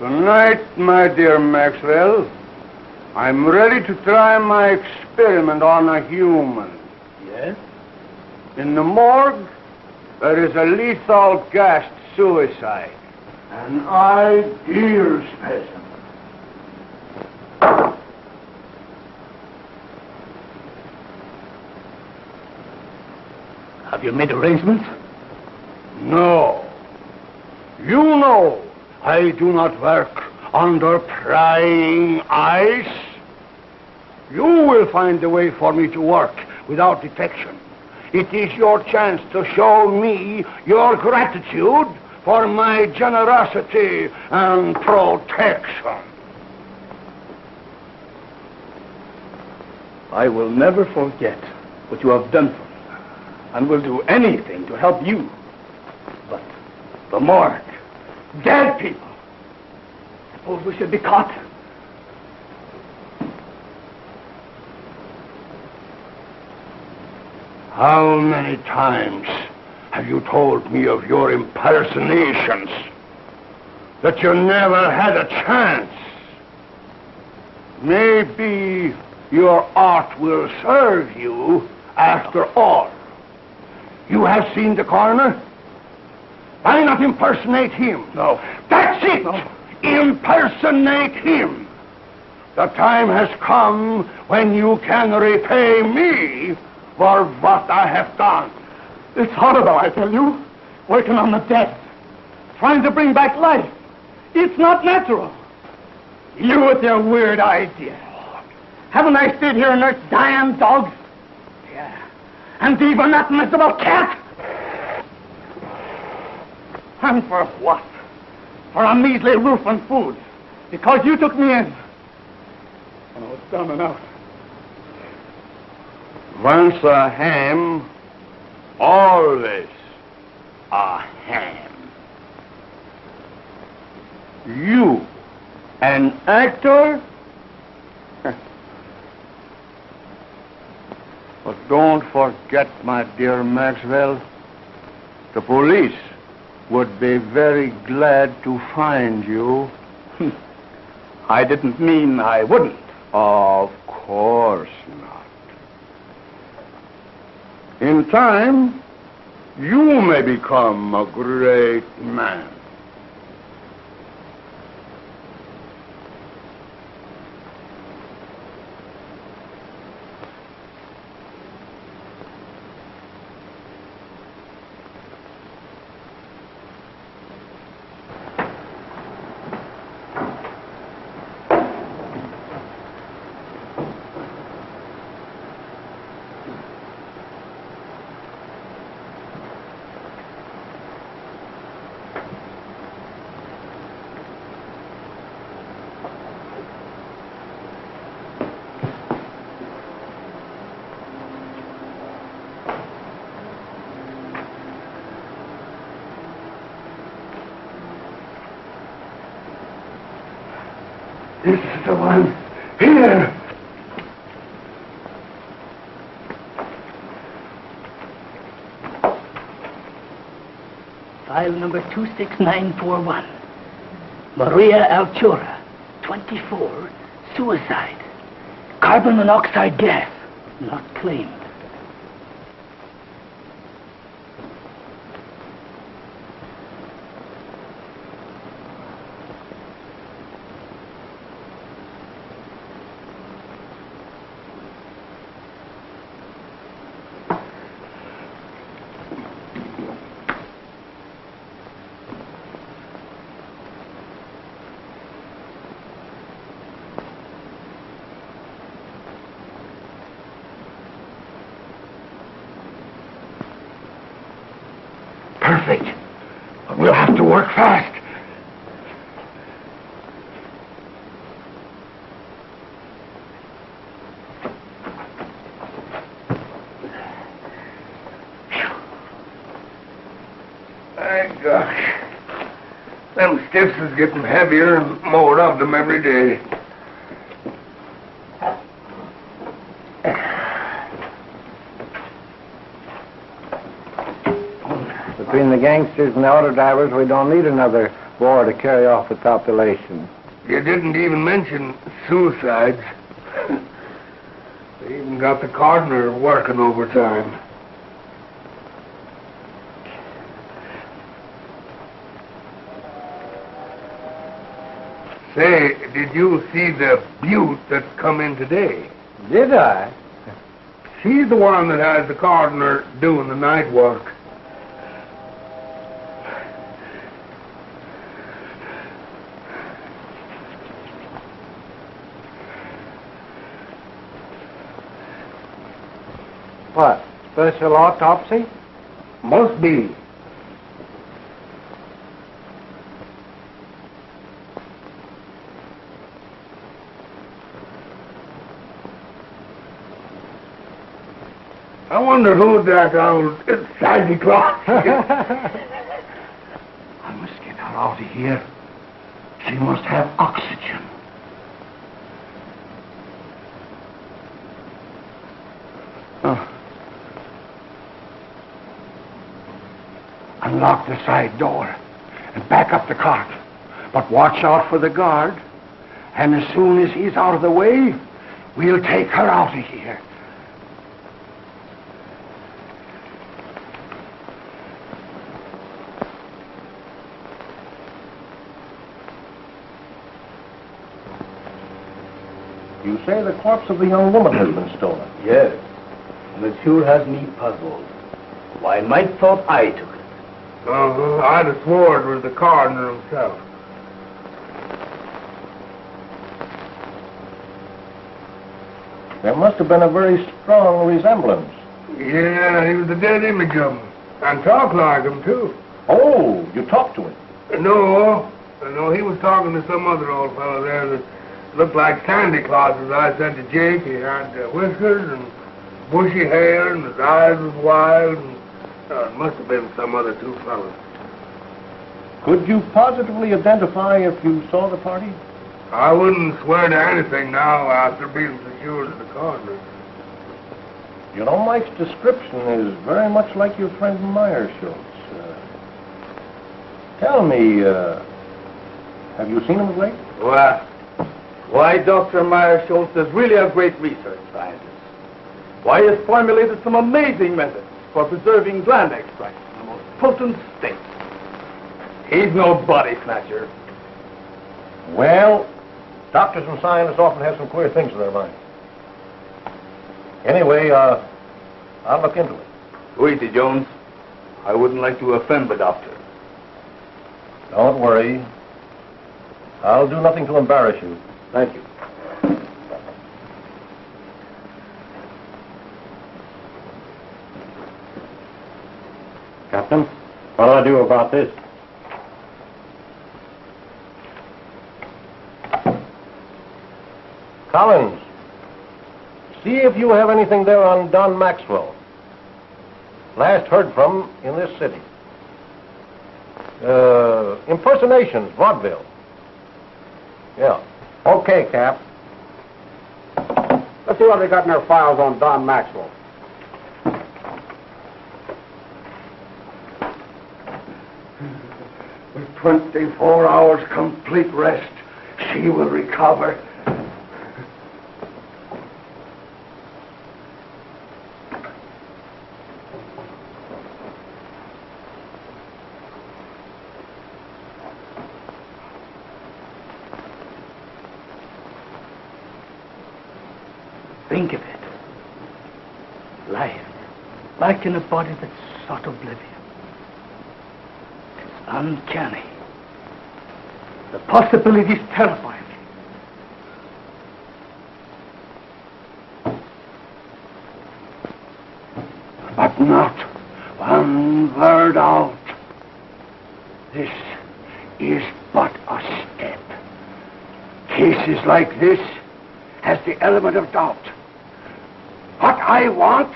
Tonight, my dear Maxwell, I'm ready to try my experiment on a human. Yes? In the morgue, there is a lethal gassed suicide. An ideal specimen. Have you made arrangements? No. You know I do not work under prying eyes. You will find a way for me to work without detection. It is your chance to show me your gratitude for my generosity and protection. I will never forget what you have done for me, and will do anything to help you. But the morgue, dead people. Suppose we should be caught. How many times have you told me of your impersonations? That you never had a chance? Maybe your art will serve you after all. You have seen the coroner? Why not impersonate him? No. That's it! No. Impersonate him! The time has come when you can repay me for what I have done. It's horrible, I tell you. Working on the dead. Trying to bring back life. It's not natural. You with your weird ideas. Haven't I stayed here and nursed dying dogs? Yeah. And even that miserable cat? And for what? For a measly roof and food. Because you took me in. And I was down and out. Once a ham, always a ham. You, an actor? But don't forget, my dear Maxwell, the police would be very glad to find you. I didn't mean I wouldn't. Of course not. In time, you may become a great man. This is the one. Here. File number 26941. Maria Altura, 24, suicide. Carbon monoxide gas, not claimed. Perfect. But we'll have to work fast. Thank gosh. Them stiffs is getting heavier and more of them every day. Between the gangsters and the auto drivers, we don't need another more to carry off the population. You didn't even mention suicides. They even got the coroner working overtime. Say, did you see the Butte that's come in today? Did I? She's the one that has the coroner doing the night work. What? Special autopsy? Must be. I wonder who that old Santa Claus is. I must get her out of here. She must have oxygen. Unlock the side door and back up the cart. But watch out for the guard. And as soon as he's out of the way, we'll take her out of here. You say the corpse of the young woman has been stolen? Yes. And it sure has me puzzled. Why, Mike thought I took it. I'd have swore it was the coroner himself. There must have been a very strong resemblance. Yeah, he was a dead image of him. And talked like him, too. Oh, you talked to him? No, he was talking to some other old fellow there that looked like Santa Claus, as I said to Jake. He had whiskers and bushy hair, and his eyes was wild, and it must have been some other two fellows. Could you positively identify if you saw the party? I wouldn't swear to anything now after being secured to the coroner. You know, Mike's description is very much like your friend Meyer Schultz. Tell me, have you seen him of late? Why, Dr. Meyer Schultz is really a great research scientist. Why, he has formulated some amazing methods for preserving gland extracts in the most potent state. He's no body snatcher. Well, doctors and scientists often have some queer things in their minds. Anyway, I'll look into it. Easy, Jones. I wouldn't like to offend the doctor. Don't worry. I'll do nothing to embarrass you. Thank you. Captain, what'll I do about this? Collins, see if you have anything there on Don Maxwell. Last heard from in this city. Impersonations, vaudeville. Yeah. Okay, Cap. Let's see what they got in their files on Don Maxwell. With 24 hours complete rest, she will recover. Think of it. Life, like in a body that's sought oblivion. It's uncanny. The possibilities terrify me. But not one word out. This is but a step. Cases like this has the element of doubt. What I want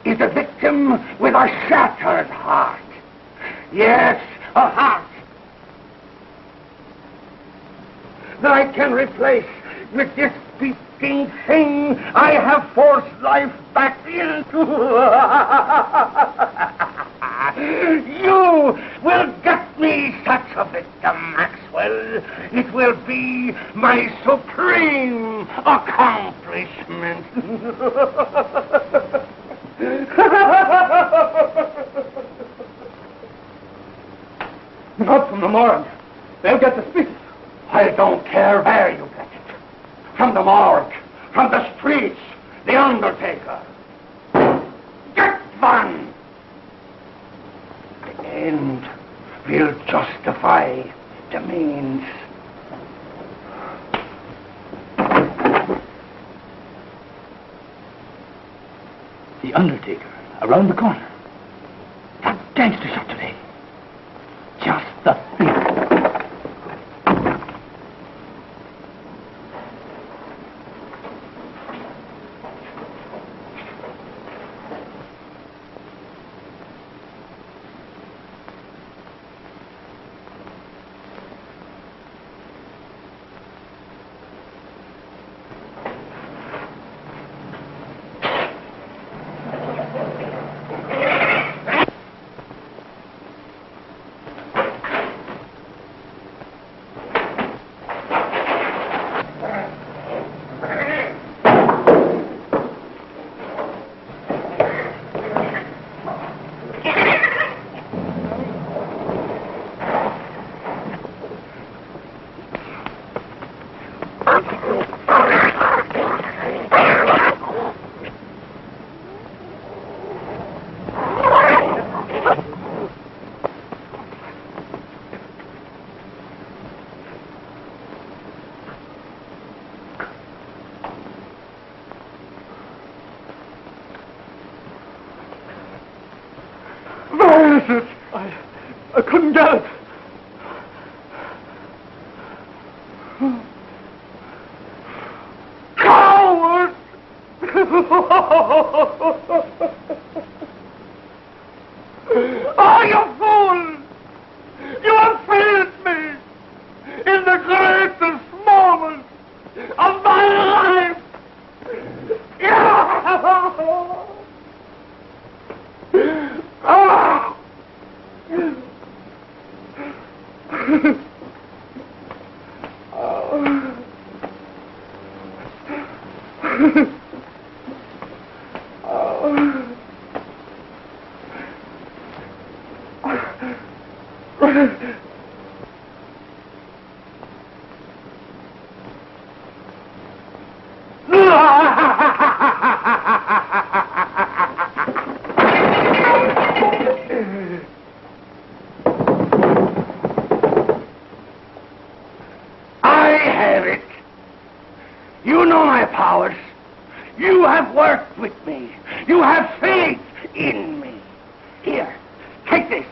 is a victim with a shattered heart. Yes, a heart that I can replace with this beating thing I have forced life back into. You will get me such a victim, Maxwell. It will be my supreme accomplishment. Not from the morgue. They'll get the species. I don't care where you get it. From the morgue, from the streets, the undertaker. Get one! The end will justify the means. The undertaker, around the corner. That gangster shot today. Just the thing. Where is it? I couldn't get it. Coward! Oh, you fool! You have failed me in the greatest moment of my life! You have worked with me. You have faith in me. Here, take this.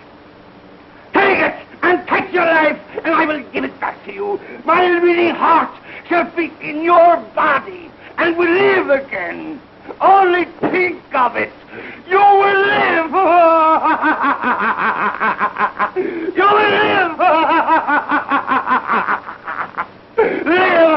Take it and take your life, and I will give it back to you. My living heart shall beat in your body and will live again. Only think of it. You will live. You will live. Live.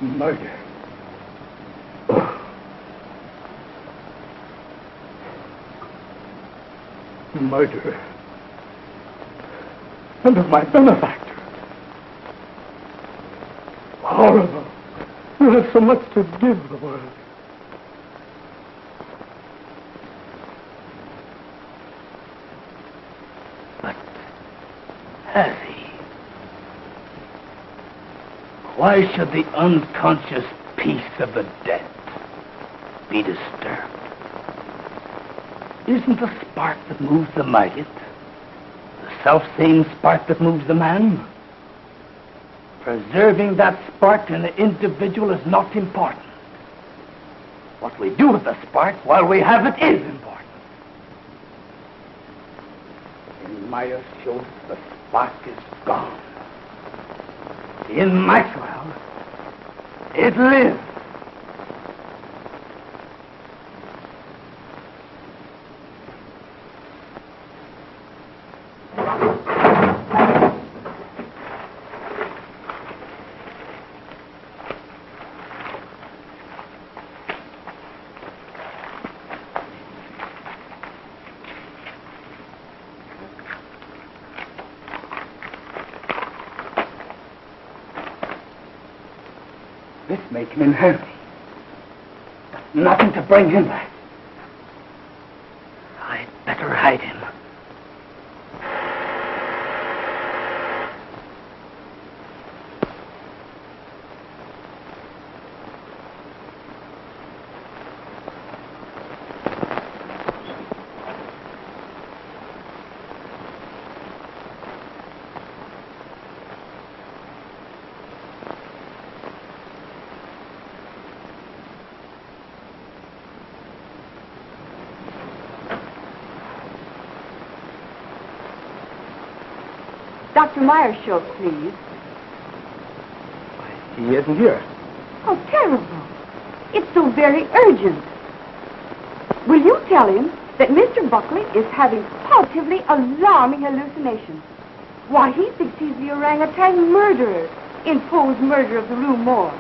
Murder. Murder. And of my benefactor. Horrible. You have so much to give the world. But has he? Why should the unconscious peace of the dead be disturbed? Isn't the spark that moves the maggot the self-same spark that moves the man? Preserving that spark in the individual is not important. What we do with the spark while we have it is important. In Meyer Schultz, the spark is gone. In Maxwell, it lives. This make him unhealthy. But nothing to bring him back. I'd better hide him. Dr. Meyer-Schultz, please. He isn't here. How terrible. It's so very urgent. Will you tell him that Mr. Buckley is having positively alarming hallucinations? Why, he thinks he's the orangutan murderer in Poe's murder of the Rue Morgue.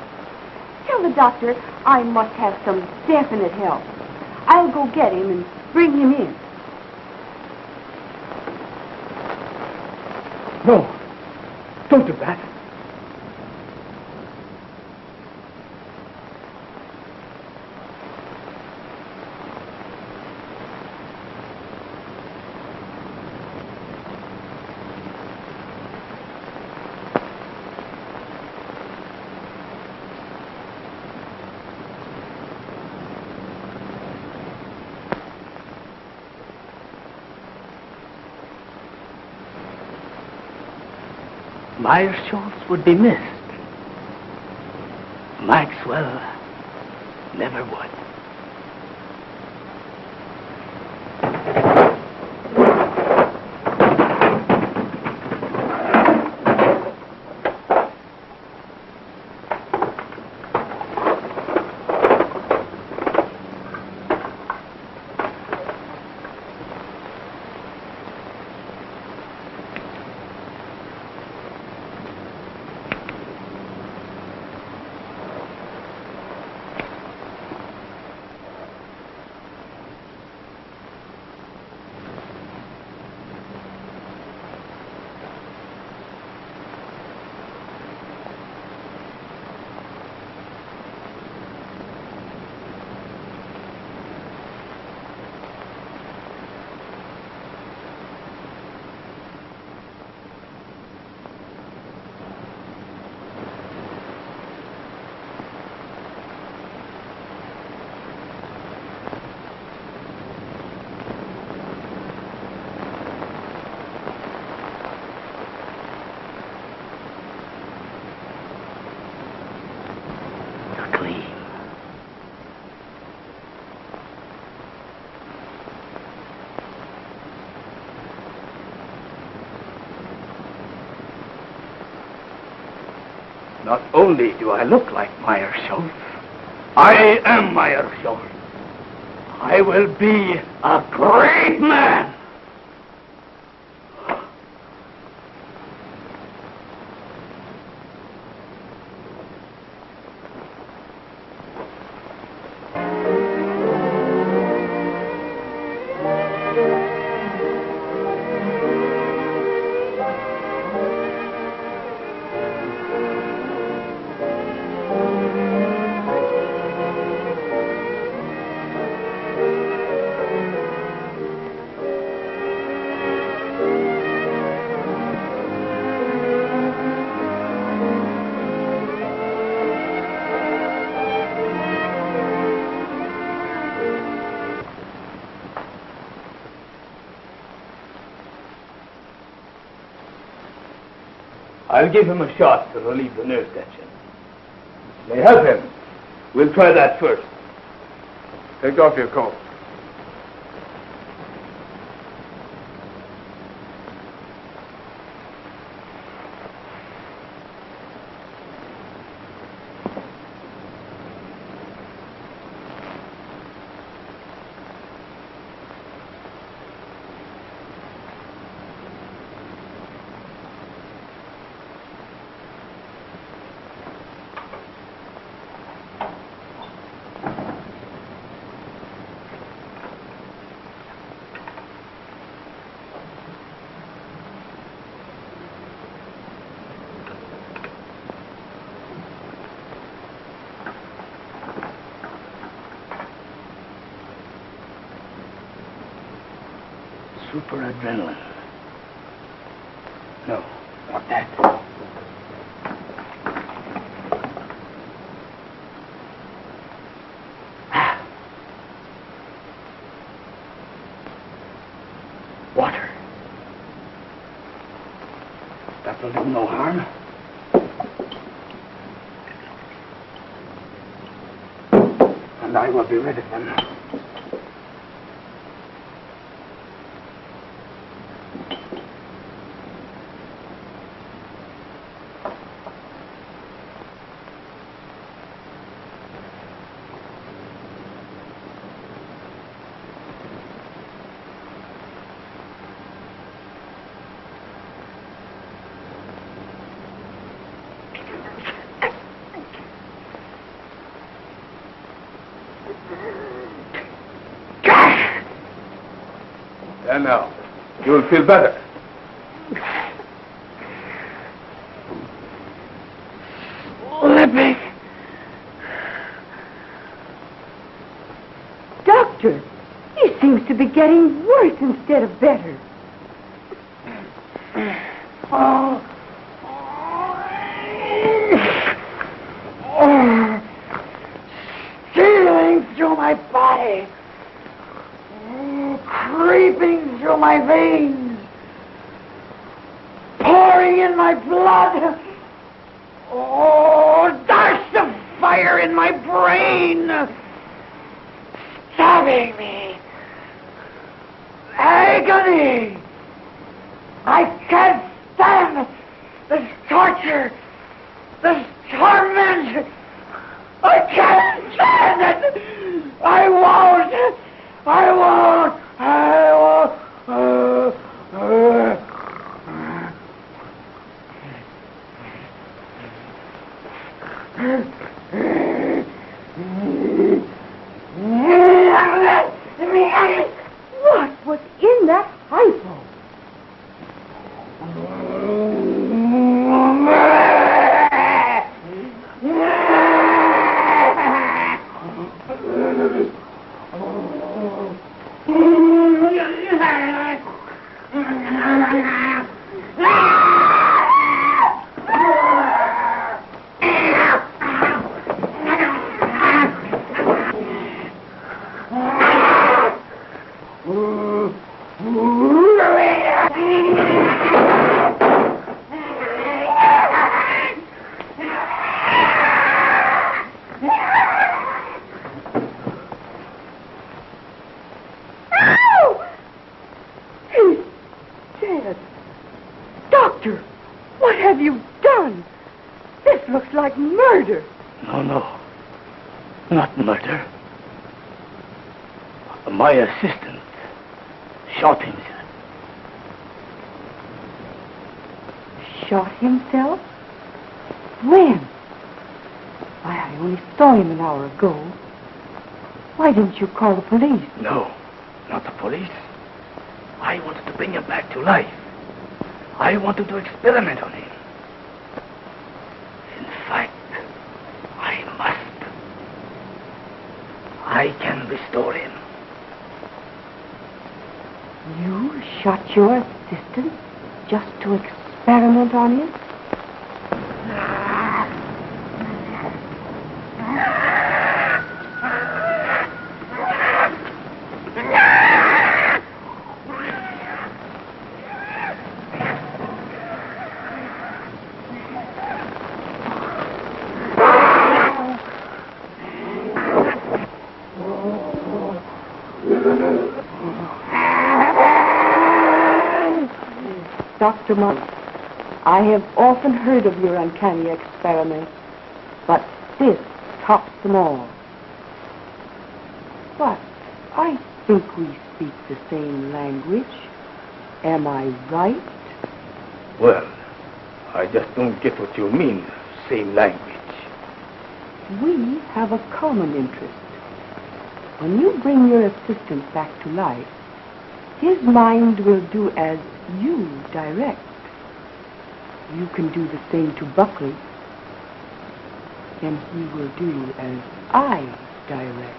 Tell the doctor I must have some definite help. I'll go get him and bring him in. No, don't do that. Meyer-Schultz would be missed. Maxwell never would. Not only do I look like Meyer-Schultz, I am Meyer-Schultz. I will be a great man. I'll give him a shot to relieve the nerve tension. May help him. We'll try that first. Take off your coat. Super adrenaline. No, not that. Water. That will do no harm. And I will be rid of them. And now, you'll feel better. Lipping. Doctor, he seems to be getting worse instead of better. Oh. Stealing through my body. Creeping through my veins. Pouring in my blood. Oh, that's the fire in my brain. Stabbing me. Agony. I can't stand this torture. This torment. I can't stand it. I won't. I won't. I won't. What was in that hypo? Doctor, what have you done? This looks like murder. No. Not murder. My assistant shot himself. Shot himself? When? Why, I only saw him an hour ago. Why didn't you call the police? No, not the police. I wanted to bring him back to life. I wanted to experiment on him. In fact, I must. I can restore him. You shot your assistant just to experiment on him? Dr. Monk, I have often heard of your uncanny experiments, but this tops them all. But I think we speak the same language. Am I right? Well, I just don't get what you mean, same language. We have a common interest. When you bring your assistant back to life, his mind will do as you direct. You can do the same to Buckley, and he will do as I direct.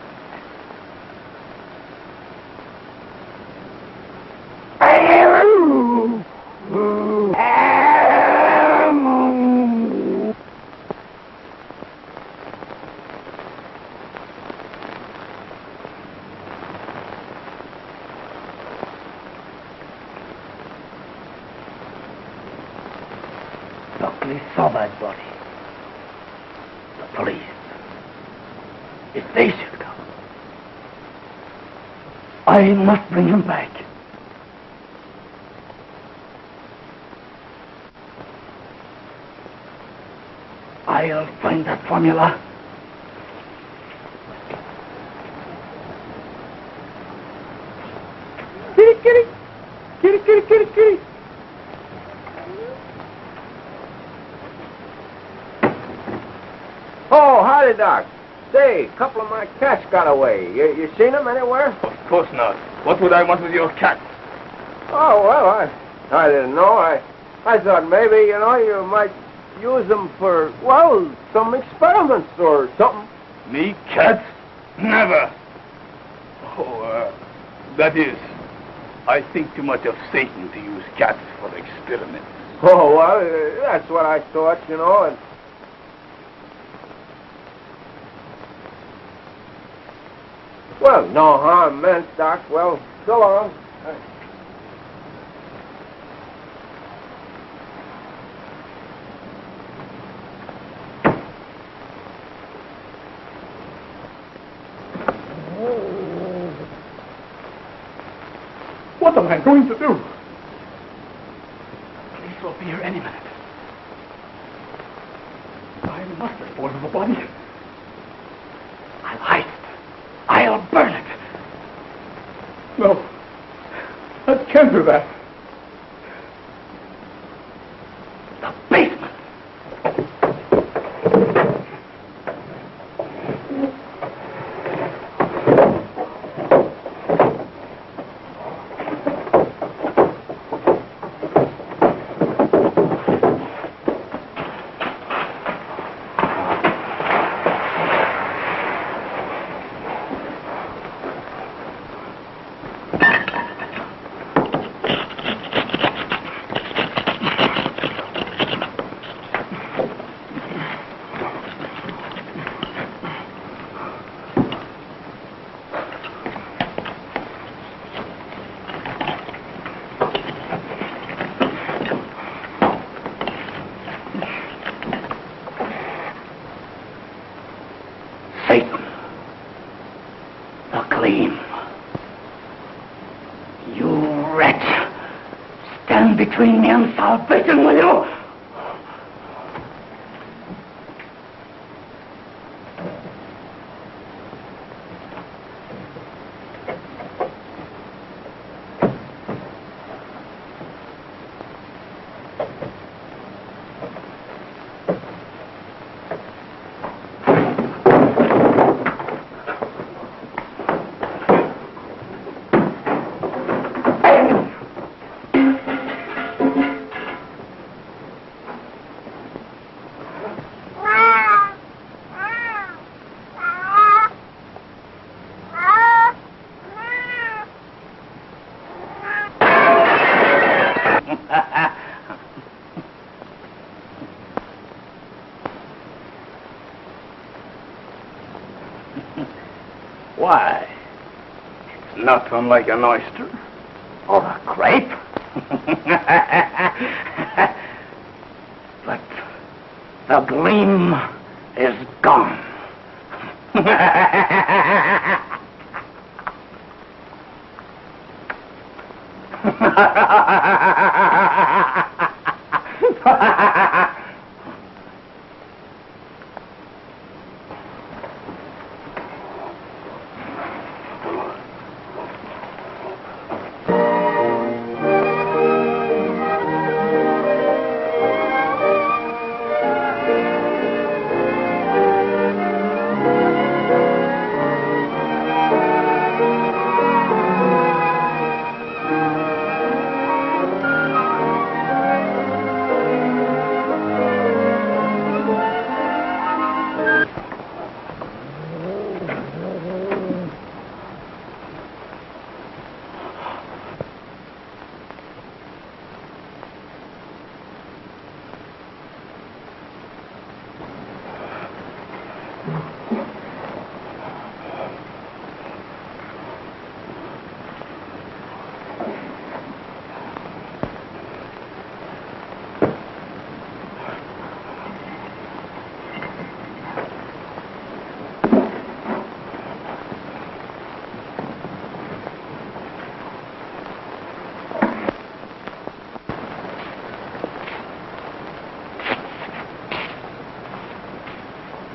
Buckley saw that body. The police. If they should come, I must bring him back. I'll find that formula. Kitty, kitty. Kitty, kitty, kitty, kitty. Oh, howdy, Doc. Say, a couple of my cats got away. You seen them anywhere? Of course not. What would I want with your cat? Oh, well, I didn't know. I thought maybe, you might use them for, well, some experiments or something. Me, cats? Never. Oh, that is, I think too much of Satan to use cats for experiments. Oh, well, that's what I thought, and... Well, no harm meant, Doc. Well, so long. What am I going to do? Police will be here any minute. I must dispose of the body. I'll hide it. I'll burn it. No, I can't do that. The basement. Satan, the gleam. You wretch, stand between me and salvation, will you? Why, it's not unlike an oyster or a grape. But the gleam is gone.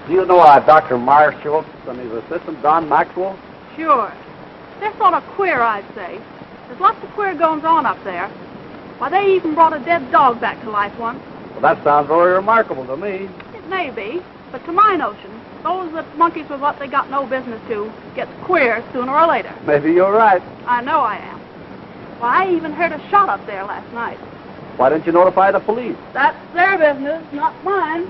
Do you know Dr. Marshall and his assistant, Don Maxwell? Sure. They're sort of queer, I'd say. There's lots of queer goings on up there. Why, they even brought a dead dog back to life once. Well, that sounds very remarkable to me. It may be, but to my notion, those that monkeys with what they got no business to gets queer sooner or later. Maybe you're right. I know I am. Why, I even heard a shot up there last night. Why didn't you notify the police? That's their business, not mine.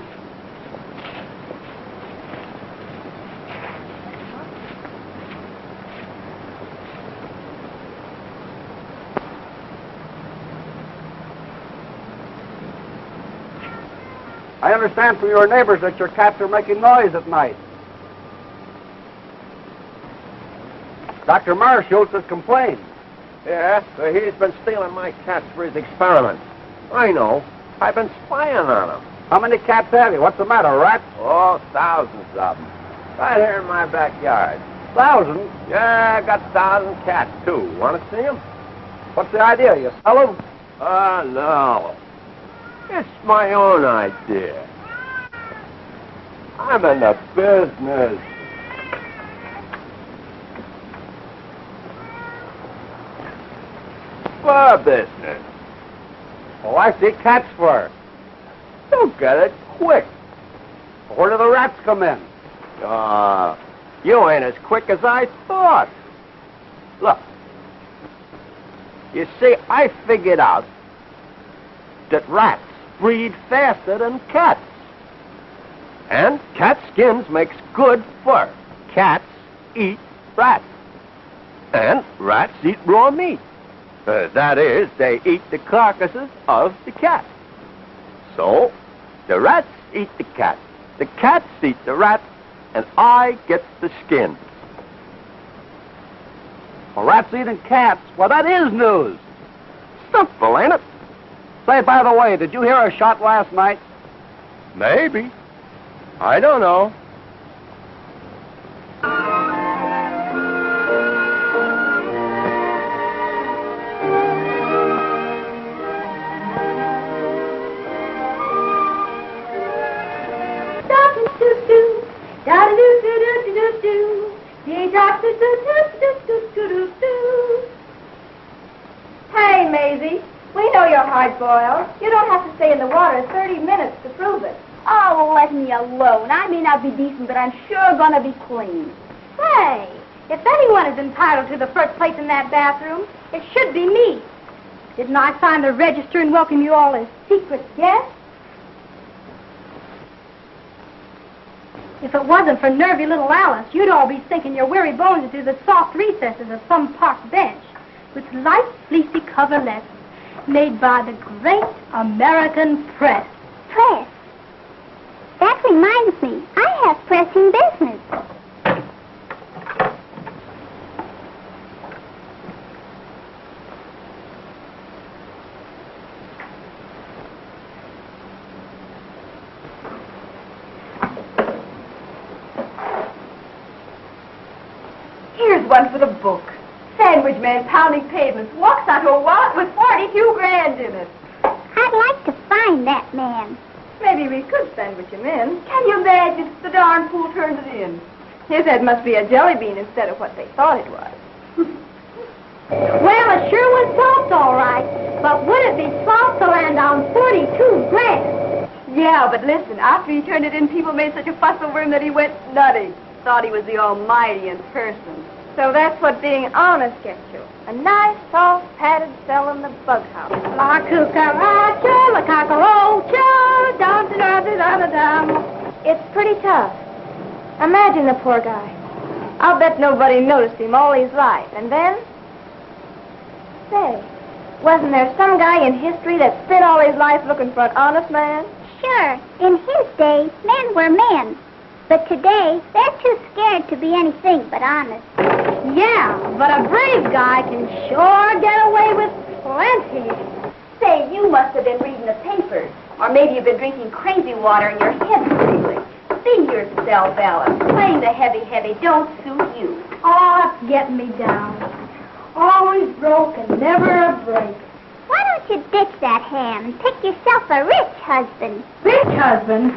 I understand from your neighbors that your cats are making noise at night. Dr. Marshall has complained. Yeah, so he's been stealing my cats for his experiments. I know. I've been spying on him. How many cats have you? What's the matter, rats? Oh, thousands of them. Right here in my backyard. Thousands? Yeah, I got 1,000 cats, too. Want to see them? What's the idea? You sell them? No. It's my own idea. I'm in the business. For business. Oh, I see cats for. You get it quick. Where do the rats come in? You ain't as quick as I thought. Look. You see, I figured out that rats breed faster than cats. And cat skins makes good fur. Cats eat rats. And rats eat raw meat. That is, they eat the carcasses of the cat. So, the rats eat the cats eat the rats, and I get the skins. Well, rats eating cats? Well, that is news. Simple, ain't it? Say, by the way, did you hear a shot last night? Maybe. I don't know. Hey, Maisie, we know you're hard-boiled. You don't have to stay in the water 30 minutes to prove it. Oh, let me alone. I may not be decent, but I'm sure gonna be clean. Say, if anyone is entitled to the first place in that bathroom, it should be me. Didn't I sign the register and welcome you all as secret guests? If it wasn't for nervy little Alice, you'd all be sinking your weary bones into the soft recesses of some park bench with light, fleecy coverlets made by the great American press. Press? That reminds me, I have pressing business. Here's one for the book. Sandwich man pounding pavements walks out of a wallet with 42 grand in it. I'd like to find that man. Maybe we could sandwich him in. Can you imagine? The darn fool turned it in. His head must be a jelly bean instead of what they thought it was. Well, it sure was soft, all right. But would it be soft to land on 42 grand? Yeah, but listen, after he turned it in, people made such a fuss over him that he went nutty. Thought he was the Almighty in person. So that's what being honest gets you. A nice, soft, padded cell in the bug house. La cucaracha, la cockroacha, dum-da-da-da-da-dum. It's pretty tough. Imagine the poor guy. I'll bet nobody noticed him all his life. And then... Say, wasn't there some guy in history that spent all his life looking for an honest man? Sure, in his day, men were men. But today, they're too scared to be anything but honest. Yeah, but a brave guy can sure get away with plenty. Say, you must have been reading the papers. Or maybe you've been drinking crazy water and your head's tingling. Be yourself, Alice. Playing the heavy don't suit you. Oh, it's getting me down. Always broke and never a break. Why don't you ditch that ham and pick yourself a rich husband? Rich husband?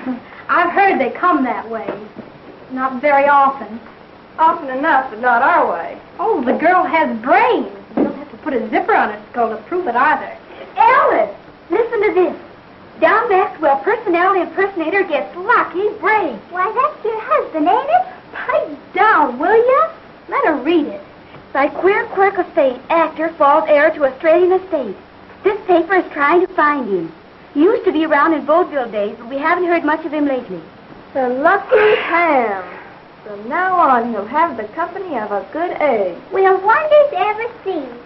I've heard they come that way. Not very often. Often enough, but not our way. Oh, the girl has brains. You don't have to put a zipper on her skull to prove it either. Alice, listen to this. Don Maxwell, personality impersonator, gets lucky brains. Why, that's your husband, ain't it? Pipe down, will you? Let her read it. By queer quirk of fate, actor falls heir to Australian estate. This paper is trying to find him. He used to be around in vaudeville days, but we haven't heard much of him lately. The lucky ham. From now on, he'll have the company of a good egg. Will wonders ever cease?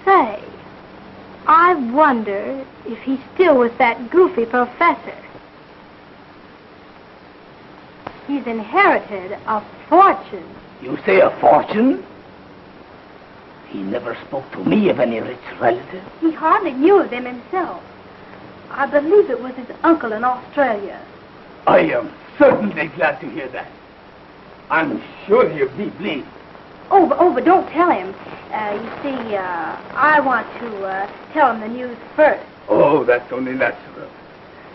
Say, I wonder if he's still with that goofy professor. He's inherited a fortune. You say a fortune? He never spoke to me of any rich relative. He hardly knew of them himself. I believe it was his uncle in Australia. I am certainly glad to hear that. I'm sure he'll be pleased. Oh, but don't tell him. You see, I want to tell him the news first. Oh, that's only natural.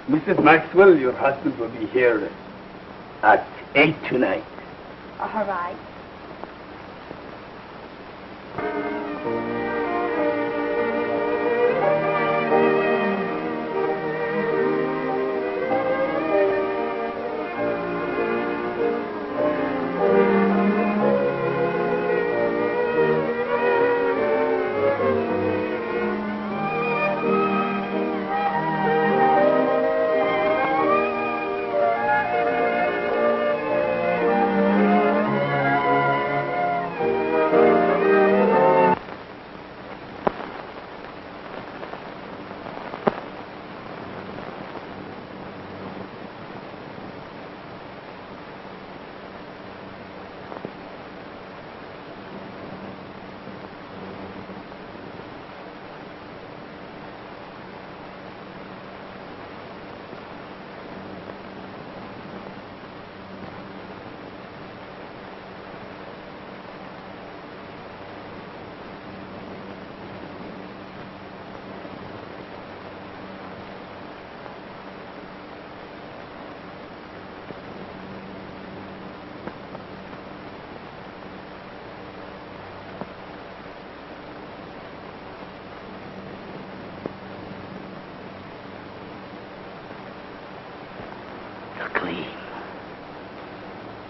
Mrs. Maxwell, your husband will be here at 8 tonight. All right.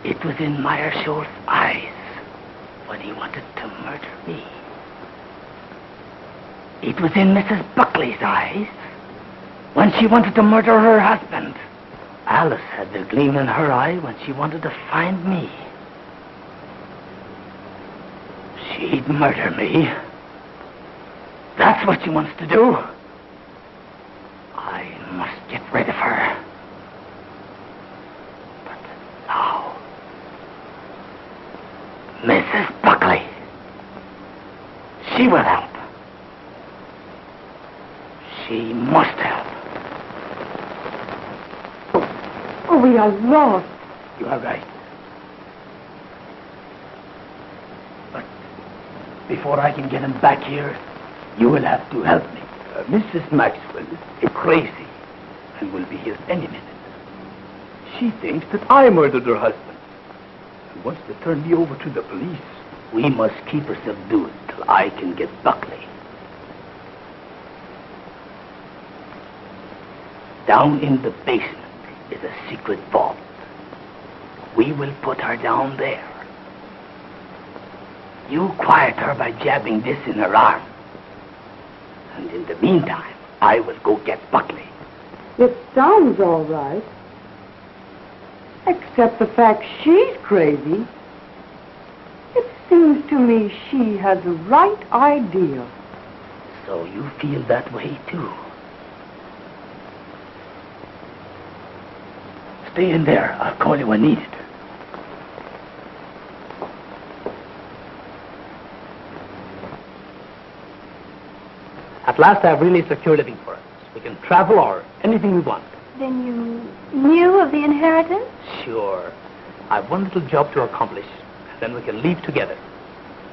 It was in Meyershaw's eyes when he wanted to murder me. It was in Mrs. Buckley's eyes when she wanted to murder her husband. Alice had the gleam in her eye when she wanted to find me. She'd murder me. That's what she wants to do. I must get rid of her. But now, Mrs. Buckley, she will help. She must help. Oh, we are lost. You are right. But Before I can get him back here, you will have to help me. Mrs. Maxwell is crazy and will be here any minute. She thinks that I murdered her husband and wants to turn me over to the police. We must keep her subdued till I can get Buckley. Down in the basement is a secret vault. We will put her down there. You quiet her by jabbing this in her arm. And in the meantime, I will go get Buckley. It sounds all right. Except the fact she's crazy. It seems to me she has the right idea. So you feel that way, too? Stay in there. I'll call you when needed. At last, I have really secure living for us. We can travel or anything we want. Then you knew of the inheritance? Sure. I have one little job to accomplish, and then we can leave together.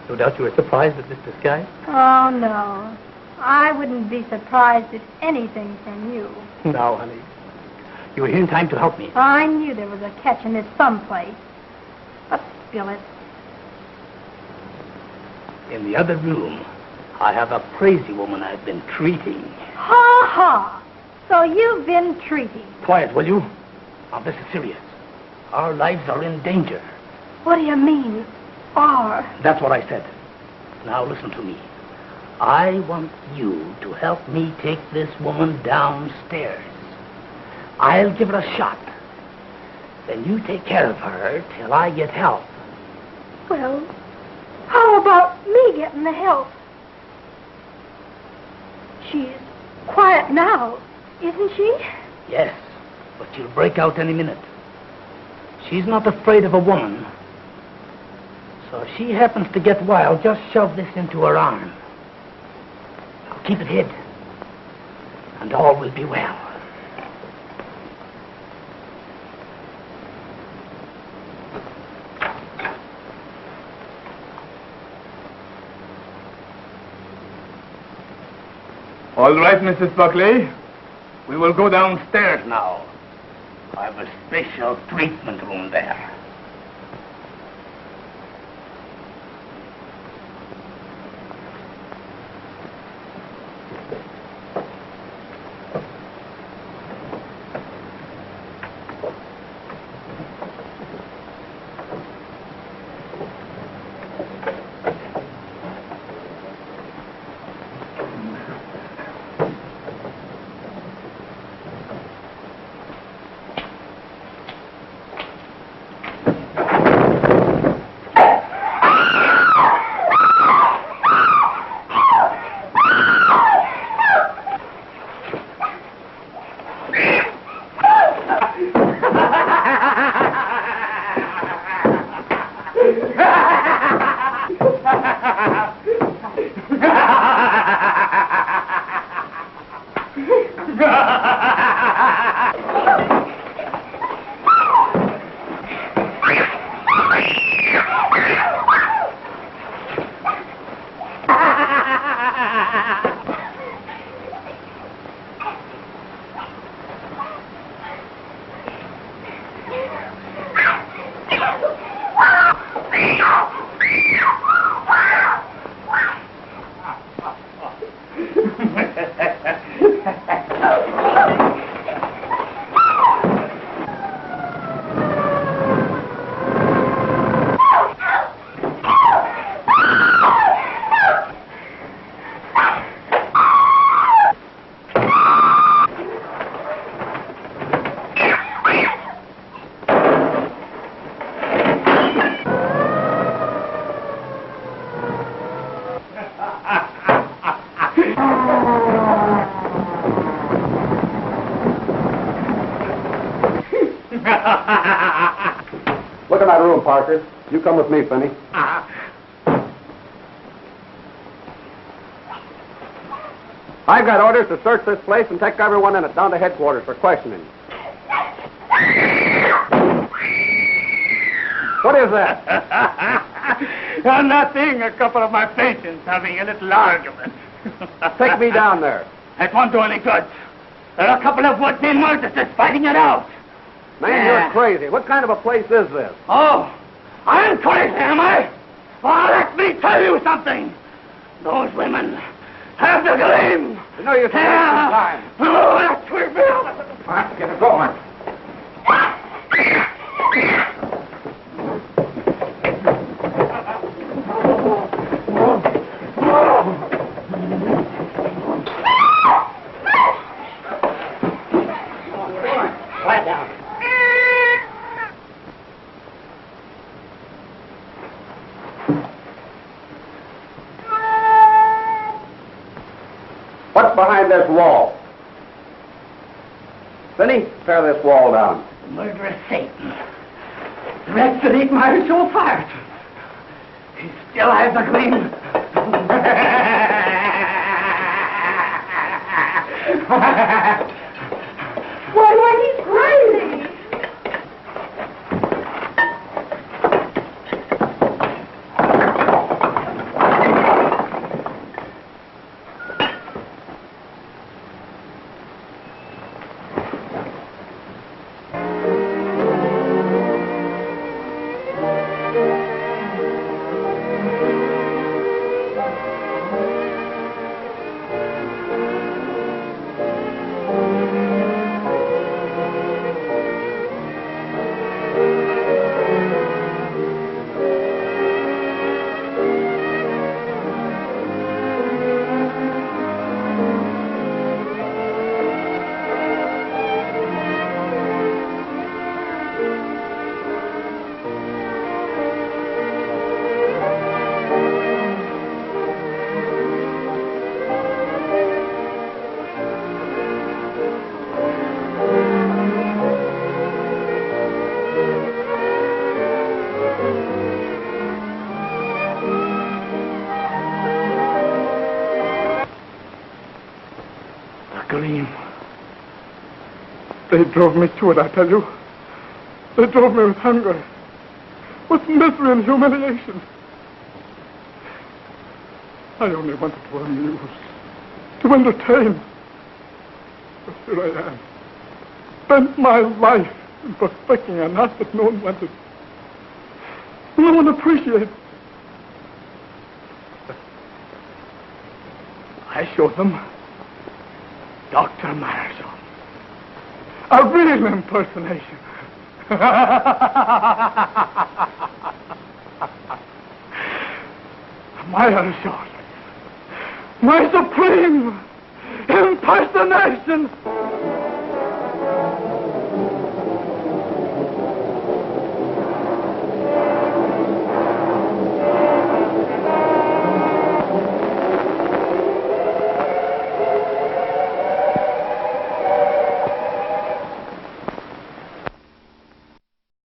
No doubt you were surprised at this disguise? Oh, no. I wouldn't be surprised at anything from you. No, honey. You were here in time to help me. I knew there was a catch in this someplace. But spill it. In the other room, I have a crazy woman I've been treating. Ha ha! So you've been treating. Quiet, will you? Now, this is serious. Our lives are in danger. What do you mean, are? That's what I said. Now, listen to me. I want you to help me take this woman downstairs. I'll give her a shot. Then you take care of her till I get help. Well, how about me getting the help? She's quiet now, isn't she? Yes, but she'll break out any minute. She's not afraid of a woman. So if she happens to get wild, just shove this into her arm. Now keep it hid, and all will be well. All right, Mrs. Buckley. We will go downstairs now. I have a special treatment room there. Look at that room, Parker. You come with me, Finney. I've got orders to search this place and take everyone in it down to headquarters for questioning. What is that? Nothing. A couple of my patients having a little argument. Take me down there. That won't do any good. There are a couple of would-be murderers fighting it out. Man, you're crazy. What kind of a place is this? Oh, I'm crazy, am I? Well, let me tell you something. Those women have the gleam. You know, you should take some time. Oh, that's where Bill. All right, get it going. Quiet down. What's behind this wall? Finney, tear this wall down. Murderous Satan. The rats that ate my soul fired. He still has a gleam. Why, he's crazy. Gleam. They drove me to it, I tell you. They drove me with hunger, with misery and humiliation. I only wanted to amuse, to entertain. But here I am, spent my life in perfecting an art that no one wanted. No one appreciated. I showed them Dr. Meyerson. A real impersonation. Meyerson. My supreme impersonation.